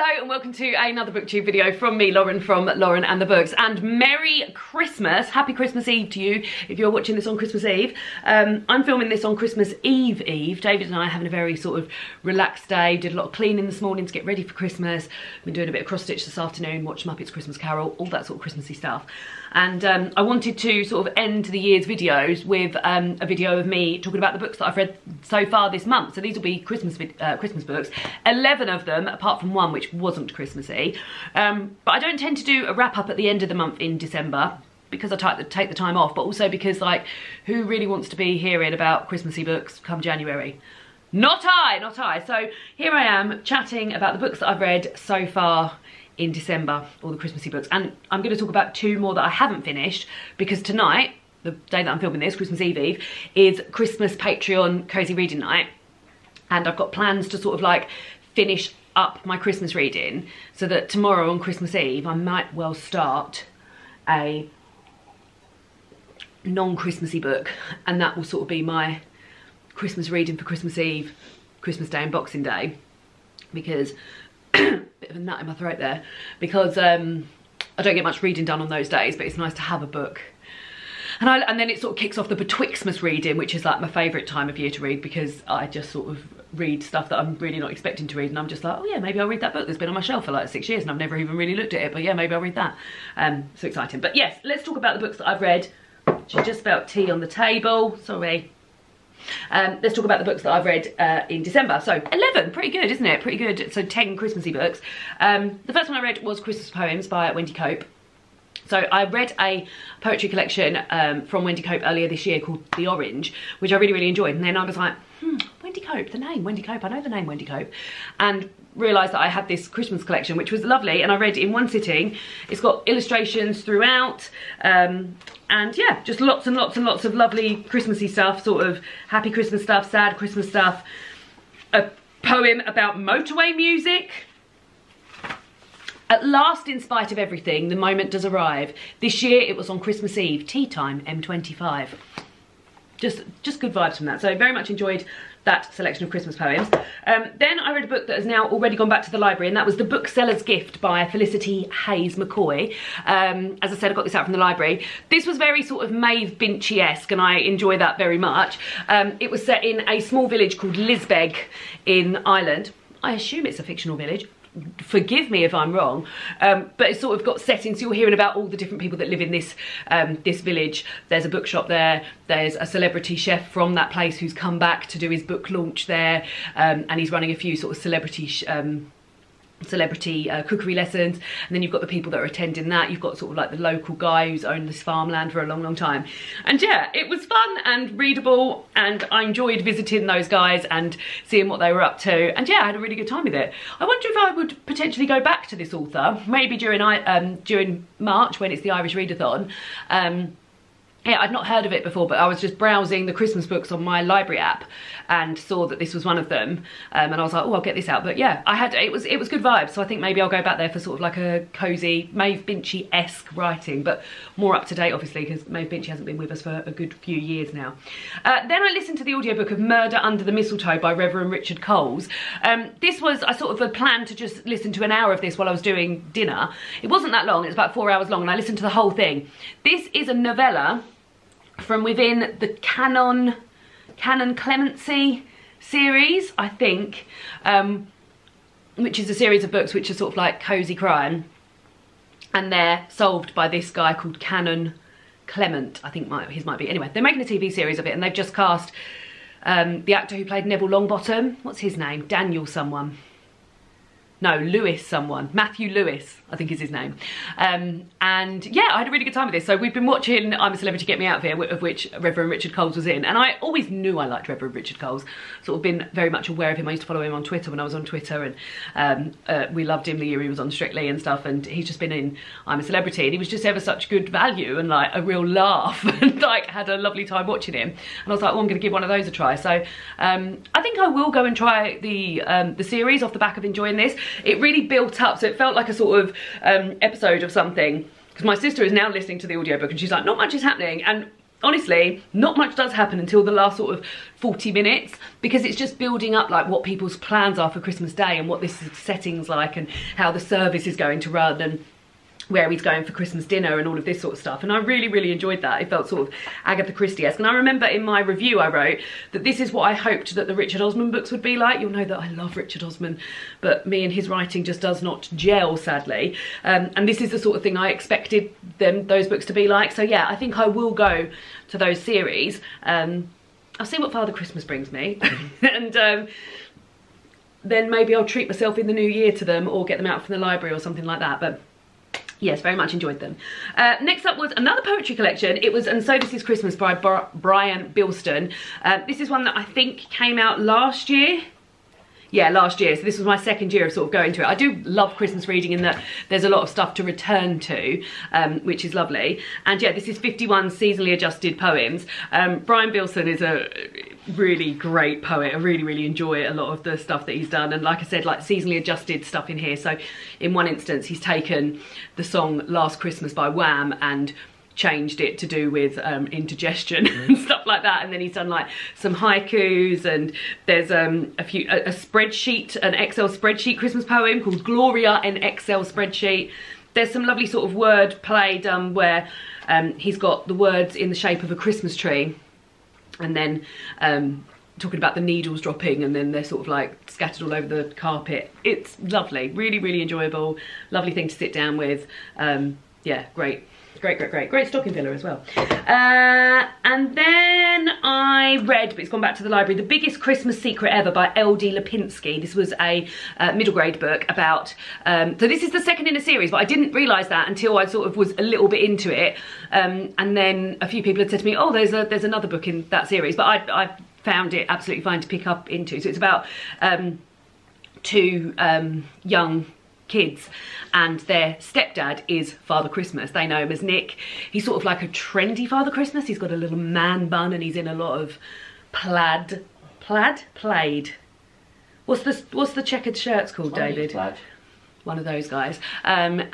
Hello and welcome to another booktube video from me, Lauren, from Lauren and the Books. And Merry Christmas, happy Christmas Eve to you if you're watching this on Christmas Eve. I'm filming this on Christmas Eve. David and I are having a very sort of relaxed day, did a lot of cleaning this morning to get ready for Christmas. Been doing a bit of cross stitch this afternoon, watched Muppets Christmas Carol, all that sort of Christmassy stuff. And I wanted to sort of end the year's videos with a video of me talking about the books that I've read so far this month. So these will be Christmas books, 11 of them, apart from one which wasn't Christmassy. But I don't tend to do a wrap up at the end of the month in December, because I take the time off, but also because, like, who really wants to be hearing about Christmassy books come January? Not I. So here I am chatting about the books that I've read so far in December, all the Christmassy books. And I'm going to talk about two more that I haven't finished, because tonight, the day that I'm filming this, Christmas Eve, is Christmas Patreon cozy reading night. And I've got plans to sort of like finish up my Christmas reading so that tomorrow on Christmas Eve I might well start a non-Christmassy book, and that will sort of be my Christmas reading for Christmas Eve, Christmas Day and Boxing Day, because bit of a nut in my throat there, because I don't get much reading done on those days, but it's nice to have a book. And then it sort of kicks off the Betwixtmas reading, which is like my favourite time of year to read, because I just sort of read stuff that I'm really not expecting to read, and I'm just like, oh yeah, maybe I'll read that book that's been on my shelf for like 6 years and I've never even really looked at it, but yeah, maybe I'll read that. So exciting. But yes, let's talk about the books that I've read. She's just about tea on the table, sorry. Let's talk about the books that I've read in December. So 11, pretty good, isn't it? Pretty good. So 10 Christmassy books. The first one I read was Christmas Poems by Wendy Cope. So I read a poetry collection from Wendy Cope earlier this year called The Orange, which I really, really enjoyed. And then I was like, Wendy Cope, the name Wendy Cope, I know the name Wendy Cope. And realised that I had this Christmas collection, which was lovely, and I read it in one sitting. It's got illustrations throughout, and yeah, just lots and lots and lots of lovely Christmassy stuff, sort of happy Christmas stuff, sad Christmas stuff, a poem about motorway music. At last, in spite of everything, the moment does arrive. This year it was on Christmas Eve, tea time, M25. Just good vibes from that. So very much enjoyed that selection of Christmas poems. Then I read a book that has now already gone back to the library, and that was The Booksellers Gift by Felicity Hayes McCoy. As I said, I got this out from the library. This was very sort of Maeve Binchy-esque, and I enjoy that very much. It was set in a small village called Lisbeg in Ireland. I assume it's a fictional village. Forgive me if I'm wrong, but it's sort of got settings, so you're hearing about all the different people that live in this this village. There's a bookshop there, there's a celebrity chef from that place who's come back to do his book launch there, and he's running a few sort of celebrity cookery lessons. And then you've got the people that are attending that. You've got sort of like the local guy who's owned this farmland for a long, long time. And yeah, it was fun and readable, and I enjoyed visiting those guys and seeing what they were up to. And yeah, I had a really good time with it. I wonder if I would potentially go back to this author, maybe during March when it's the Irish Readathon. Yeah, I'd not heard of it before, but I was just browsing the Christmas books on my library app and saw that this was one of them, and I was like, oh, I'll get this out. But yeah, it was good vibes, so I think maybe I'll go back there for sort of like a cosy Maeve Binchy-esque writing, but more up to date, obviously, because Maeve Binchy hasn't been with us for a good few years now. Then I listened to the audiobook of Murder Under the Mistletoe by Reverend Richard Coles. This was, I sort of had planned to just listen to an hour of this while I was doing dinner. It wasn't that long, it was about 4 hours long, and I listened to the whole thing. This is a novella from within the Canon Clemency series, I think, which is a series of books which are sort of like cozy crime, and they're solved by this guy called Canon Clement, I think his might be. Anyway, they're making a TV series of it, and they've just cast the actor who played Neville Longbottom. What's his name? Daniel someone. No, Lewis someone. Matthew Lewis, I think is his name. And yeah, I had a really good time with this. So we've been watching I'm a Celebrity, Get Me Out of Here, of which Reverend Richard Coles was in. And I always knew I liked Reverend Richard Coles. Sort of been very much aware of him. I used to follow him on Twitter when I was on Twitter. And we loved him the year he was on Strictly and stuff. And he's just been in I'm a Celebrity. And he was just ever such good value and like a real laugh. And like had a lovely time watching him. And I was like, oh, I'm going to give one of those a try. So I think I will go and try the series off the back of enjoying this. It really built up, so it felt like a sort of episode of something, because my sister is now listening to the audiobook and she's like, not much is happening, and honestly, not much does happen until the last sort of 40 minutes, because it's just building up like what people's plans are for Christmas Day and what this setting's like and how the service is going to run and where he's going for Christmas dinner and all of this sort of stuff. And I really, really enjoyed that. It felt sort of Agatha Christie-esque. And I remember in my review I wrote that this is what I hoped that the Richard Osman books would be like. You'll know that I love Richard Osman, but me and his writing just does not gel, sadly. And this is the sort of thing I expected those books to be like. So yeah, I think I will go to those series. I'll see what Father Christmas brings me. And then maybe I'll treat myself in the new year to them, or get them out from the library or something like that. But yes, very much enjoyed them. Next up was another poetry collection. It was And So This Is Christmas by Brian Bilston. This is one that I think came out last year. Yeah, last year. So this was my second year of sort of going to it. I do love Christmas reading in that there's a lot of stuff to return to, which is lovely. And yeah, this is 51 seasonally adjusted poems. Brian Bilston is a really great poet. I really, really enjoy a lot of the stuff that he's done. And like I said, like seasonally adjusted stuff in here. So in one instance, he's taken the song Last Christmas by Wham and changed it to do with indigestion and stuff like that, and then he's done like some haikus, and there's a spreadsheet, an Excel spreadsheet Christmas poem called Gloria in Excel Spreadsheet. There's some lovely sort of word play done where he's got the words in the shape of a Christmas tree, and then talking about the needles dropping, and then they're sort of like scattered all over the carpet. It's lovely, really, really enjoyable, lovely thing to sit down with. Yeah, great stocking filler as well. And then I read, but it's gone back to the library, The Biggest Christmas Secret Ever by L.D. Lipinski. This was a middle grade book about, so this is the second in a series, but I didn't realise that until I sort of was a little bit into it. And then a few people had said to me, oh, there's another book in that series, but I found it absolutely fine to pick up into. So it's about two young kids, and their stepdad is Father Christmas. They know him as Nick. He's sort of like a trendy Father Christmas. He's got a little man bun, and he's in a lot of plaid. What's the checkered shirts called, David? Plaid. One of those guys. Their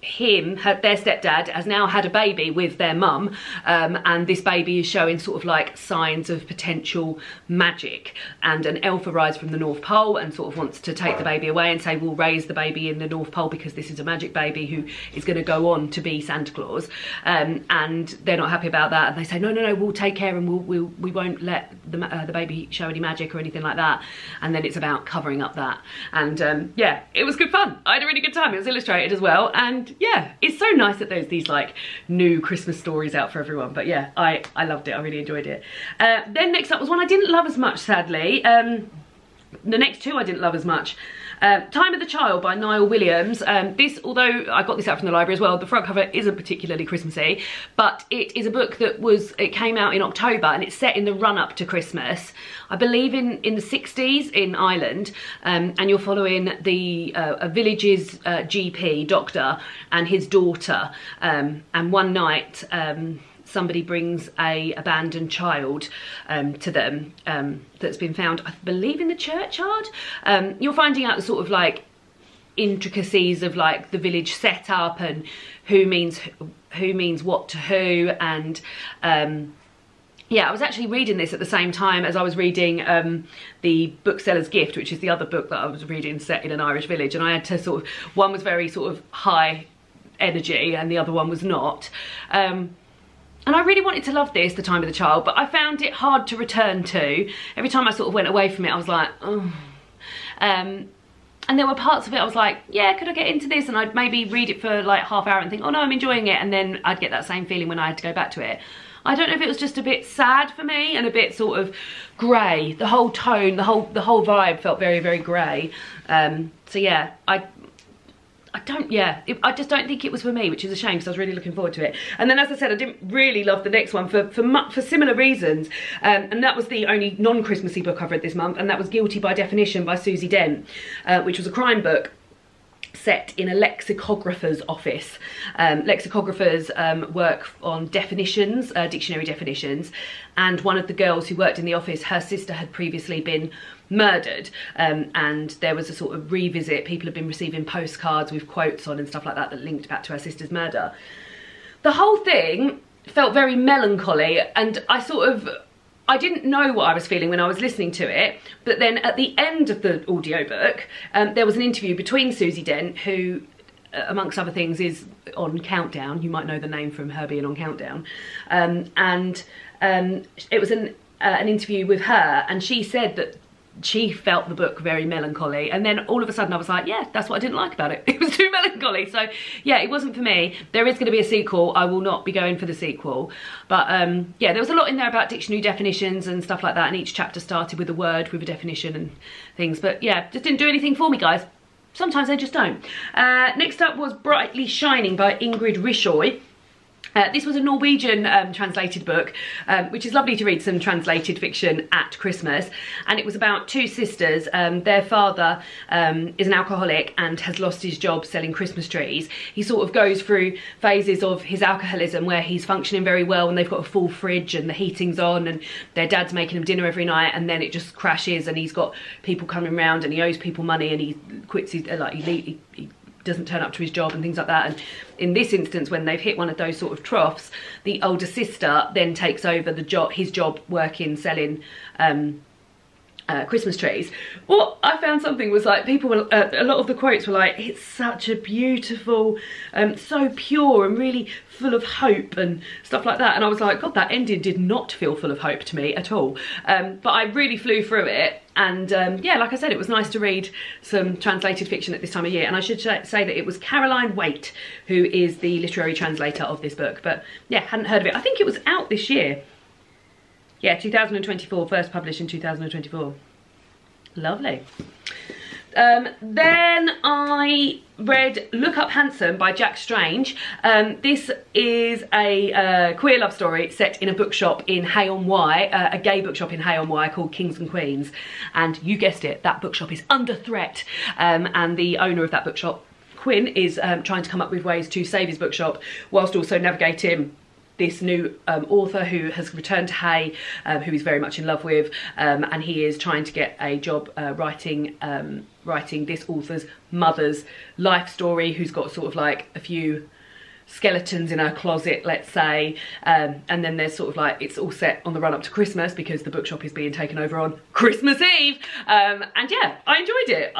stepdad has now had a baby with their mum, and this baby is showing sort of like signs of potential magic, and an elf arrives from the North Pole and sort of wants to take the baby away and say, we'll raise the baby in the North Pole because this is a magic baby who is going to go on to be Santa Claus. And they're not happy about that, and they say, no, we'll take care, and we won't let the baby show any magic or anything like that. And then it's about covering up that. And yeah, it was good fun. I had a really good time. It was illustrated as well, and yeah, it's so nice that there's these like new Christmas stories out for everyone. But yeah, I loved it. I really enjoyed it. Then next up was one I didn't love as much, sadly. The next two I didn't love as much. Time of the Child by Niall Williams. This, although I got this out from the library as well, the front cover isn't particularly Christmassy, but it is a book that it came out in October, and it's set in the run-up to Christmas, I believe in the 60s in Ireland, and you're following a village's GP, doctor, and his daughter, and one night somebody brings a abandoned child to them that's been found, I believe, in the churchyard. You're finding out the sort of like intricacies of like the village setup and who means what to who. And yeah, I was actually reading this at the same time as I was reading the Booksellers Gift, which is the other book that I was reading set in an Irish village, and I had to sort of, one was very sort of high energy and the other one was not. And I really wanted to love this, The Time of the Child, but I found it hard to return to. Every time I sort of went away from it, I was like, oh. And there were parts of it I was like, yeah, could I get into this? And I'd maybe read it for like half hour and think, oh no, I'm enjoying it. And then I'd get that same feeling when I had to go back to it. I don't know if it was just a bit sad for me and a bit sort of grey. The whole tone, the whole vibe felt very, very grey. So yeah, I just don't think it was for me, which is a shame because I was really looking forward to it. And then, as I said, I didn't really love the next one for similar reasons, and that was the only non-Christmassy book I've read this month, and that was Guilty by Definition by Susie Dent, which was a crime book set in a lexicographer's office. Lexicographers work on definitions, dictionary definitions, and one of the girls who worked in the office, her sister had previously been murdered, and there was a sort of revisit. People had been receiving postcards with quotes on and stuff like that that linked back to her sister's murder. The whole thing felt very melancholy, and I didn't know what I was feeling when I was listening to it, but then at the end of the audiobook, there was an interview between Susie Dent, who, amongst other things, is on Countdown. You might know the name from her being on Countdown. It was an interview with her, and she said that she felt the book very melancholy, and then all of a sudden I was like, yeah, that's what I didn't like about it. It was too melancholy. So yeah, it wasn't for me. There is going to be a sequel. I will not be going for the sequel, but yeah, there was a lot in there about dictionary definitions and stuff like that, and each chapter started with a word with a definition and things, but yeah, just didn't do anything for me, guys. Sometimes they just don't. Next up was Brightly Shining by Ingrid Rishoy. This was a Norwegian translated book, which is lovely to read some translated fiction at Christmas, and it was about two sisters. Their father is an alcoholic and has lost his job selling Christmas trees. He sort of goes through phases of his alcoholism where he's functioning very well and they've got a full fridge and the heating's on and their dad's making him dinner every night, and then it just crashes and he's got people coming around and he owes people money and he quits his, he doesn't turn up to his job and things like that. And in this instance, when they've hit one of those sort of troughs, the older sister then takes over his job working, selling Christmas trees. What I found something was like, people were, a lot of the quotes were like, it's such a beautiful, so pure and really full of hope and stuff like that. And I was like, God, that ending did not feel full of hope to me at all. But I really flew through it. And yeah, like I said, it was nice to read some translated fiction at this time of year. And I should say that it was Caroline Waite who is the literary translator of this book. But yeah, hadn't heard of it. I think it was out this year. Yeah, 2024, first published in 2024. Lovely. Then I read Look Up Handsome by Jack Strange. This is a queer love story set in a bookshop in Hay-on-Wye, a gay bookshop in Hay-on-Wye called Kings and Queens. And you guessed it, that bookshop is under threat. And the owner of that bookshop, Quinn, is trying to come up with ways to save his bookshop whilst also navigating this new author who has returned to Hay, who he's very much in love with, and he is trying to get a job writing this author's mother's life story, who's got sort of like a few skeletons in her closet, let's say, and then there's sort of like, it's all set on the run up to Christmas because the bookshop is being taken over on Christmas Eve, and yeah, I enjoyed it.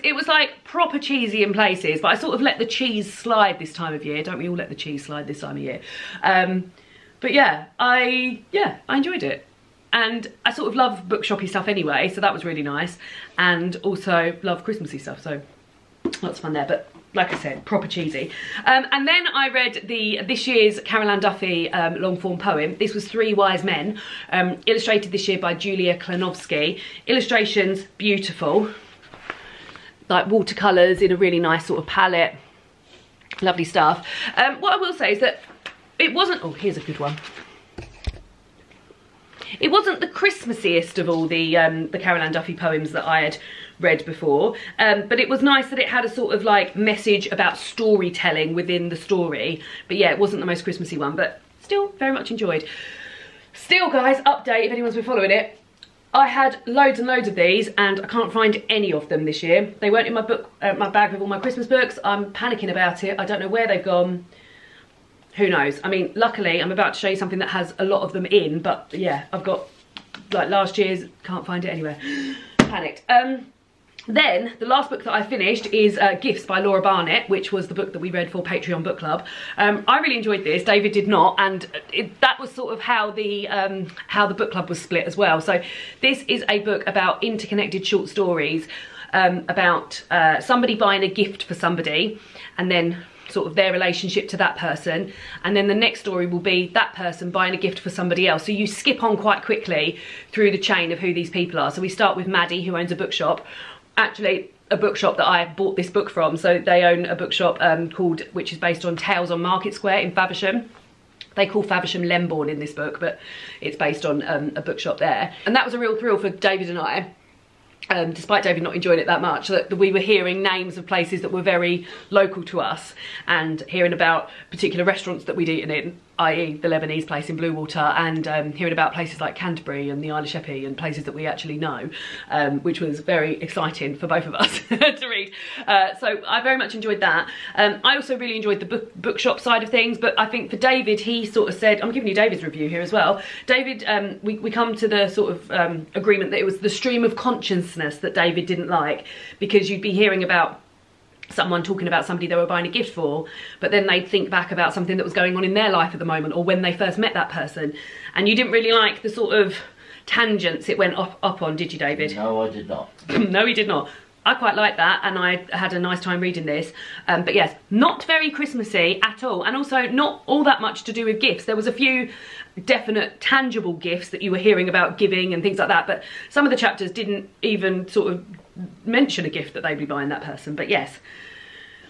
It was like proper cheesy in places, but I sort of let the cheese slide this time of year. Don't we all let the cheese slide this time of year? But yeah, I enjoyed it. And I sort of love bookshoppy stuff anyway, so that was really nice, and also love Christmassy stuff, so lots of fun there. But like I said, proper cheesy. And then I read this year's Carol Ann Duffy long form poem. This was Three Wise Men, illustrated this year by Julia Klanowski. Illustrations, beautiful, like watercolours in a really nice sort of palette. Lovely stuff. What I will say is that it wasn't, oh, here's a good one. It wasn't the Christmassiest of all the Carol Ann Duffy poems that I had read before, but it was nice that it had a sort of like message about storytelling within the story. But yeah, it wasn't the most Christmassy one, but still very much enjoyed. Still, guys, update if anyone's been following it, I had loads and loads of these and I can't find any of them this year. They weren't in my book, my bag with all my Christmas books. I'm panicking about it. I don't know where they've gone. Who knows? I mean, luckily I'm about to show you something that has a lot of them in, but yeah, I've got like last year's, can't find it anywhere. Panicked. Then the last book that I finished is Gifts by Laura Barnett, which was the book that we read for Patreon Book Club. I really enjoyed this. David did not, and that was sort of how the book club was split as well. So this is a book about interconnected short stories about somebody buying a gift for somebody, and then sort of their relationship to that person, and then the next story will be that person buying a gift for somebody else. So you skip on quite quickly through the chain of who these people are. So we start with Maddie, who owns a bookshop, actually a bookshop that I bought this book from. So they own a bookshop which is based on Tales on Market Square in Faversham. They call Faversham Lembourne in this book, but it's based on a bookshop there. And that was a real thrill for David and I. Despite David not enjoying it that much, that we were hearing names of places that were very local to us and hearing about particular restaurants that we'd eaten in. i.e. the Lebanese place in Bluewater, and hearing about places like Canterbury and the Isle of Sheppey and places that we actually know, which was very exciting for both of us to read. So I very much enjoyed that. I also really enjoyed the bookshop side of things, but I think for David, he sort of said, I'm giving you David's review here as well. David, we come to the sort of agreement that it was the stream of consciousness that David didn't like, because you'd be hearing about someone talking about somebody they were buying a gift for, but then they'd think back about something that was going on in their life at the moment, or when they first met that person, and you didn't really like the sort of tangents it went up on, did you, David? No, I did not. No, he did not. I quite liked that, and I had a nice time reading this. But yes, not very Christmassy at all, and also not all that much to do with gifts. There was a few definite tangible gifts that you were hearing about giving and things like that, but some of the chapters didn't even sort of mention a gift that they'd be buying that person. But yes,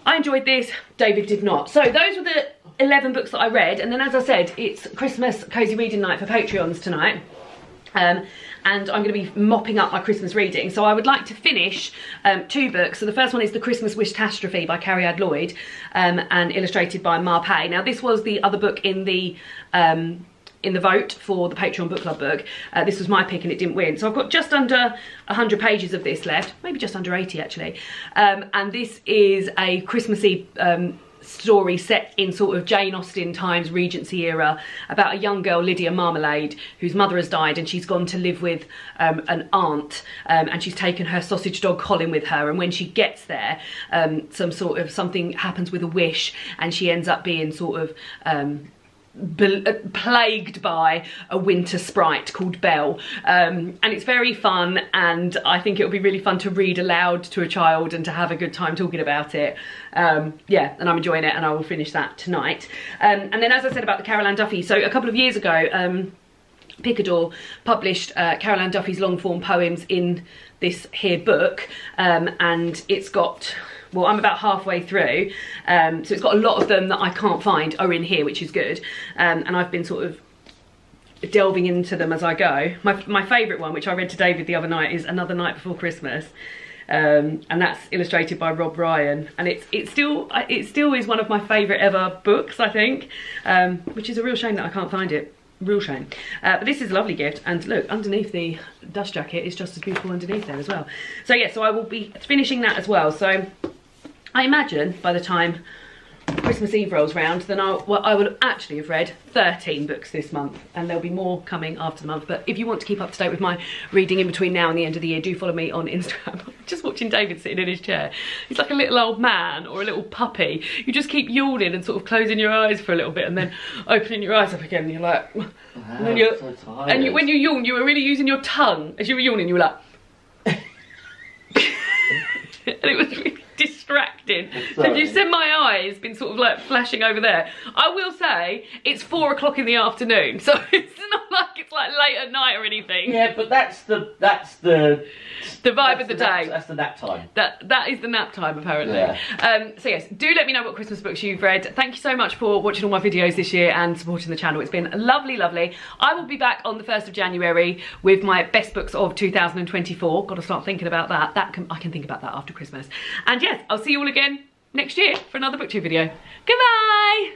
I enjoyed this. David did not. So those were the 11 books that I read, and then, as I said, it's Christmas cozy reading night for Patreons tonight. And I'm going to be mopping up my Christmas reading. So I would like to finish 2 books. So the first one is The Christmas Wish-tastrophe by Carrie Ad Lloyd, and illustrated by Ma Pei. Now, this was the other book in the vote for the Patreon book club book. This was my pick and it didn't win. So I've got just under 100 pages of this left, maybe just under 80 actually. And this is a Christmassy story set in sort of Jane Austen times, Regency era, about a young girl, Lydia Marmalade, whose mother has died, and she's gone to live with an aunt, and she's taken her sausage dog Colin with her, and when she gets there, something happens with a wish, and she ends up being sort of plagued by a winter sprite called Belle, and it's very fun, and I think it'll be really fun to read aloud to a child and to have a good time talking about it. Yeah, and I'm enjoying it, and I will finish that tonight. And then, as I said about the Carol Ann Duffy, so a couple of years ago, Picador published Carol Ann Duffy's long form poems in this here book, and it's got, well, I'm about halfway through, so it's got a lot of them that I can't find are in here, which is good, and I've been sort of delving into them as I go. My favourite one, which I read to David the other night, is Another Night Before Christmas, and that's illustrated by Rob Ryan, and it still is one of my favourite ever books, I think, which is a real shame that I can't find it. Real shame. But this is a lovely gift, and look, underneath the dust jacket is just as beautiful underneath there as well. So yeah, so I will be finishing that as well. So I imagine by the time Christmas Eve rolls round, then I will actually have read 13 books this month, and there'll be more coming after the month. But if you want to keep up to date with my reading in between now and the end of the year, do follow me on Instagram. Just watching David sitting in his chair. He's like a little old man or a little puppy. You just keep yawning and sort of closing your eyes for a little bit and then opening your eyes up again, and you're like, and then you're, so tired. And when you yawn, you were really using your tongue as you were yawning. You were like, and it was really distracting. So if you said my eyes been sort of like flashing over there, I will say it's 4 o'clock in the afternoon, so it's not like it's like late at night or anything. Yeah, but that's the vibe of the day. That's the nap time. That is the nap time, apparently. Yeah. So yes, do let me know what Christmas books you've read. Thank you so much for watching all my videos this year and supporting the channel. It's been lovely, lovely. I will be back on the 1st of January with my best books of 2024. Got to start thinking about that. I can think about that after Christmas. And yes, I'll see you all again next year for another BookTube video. Goodbye!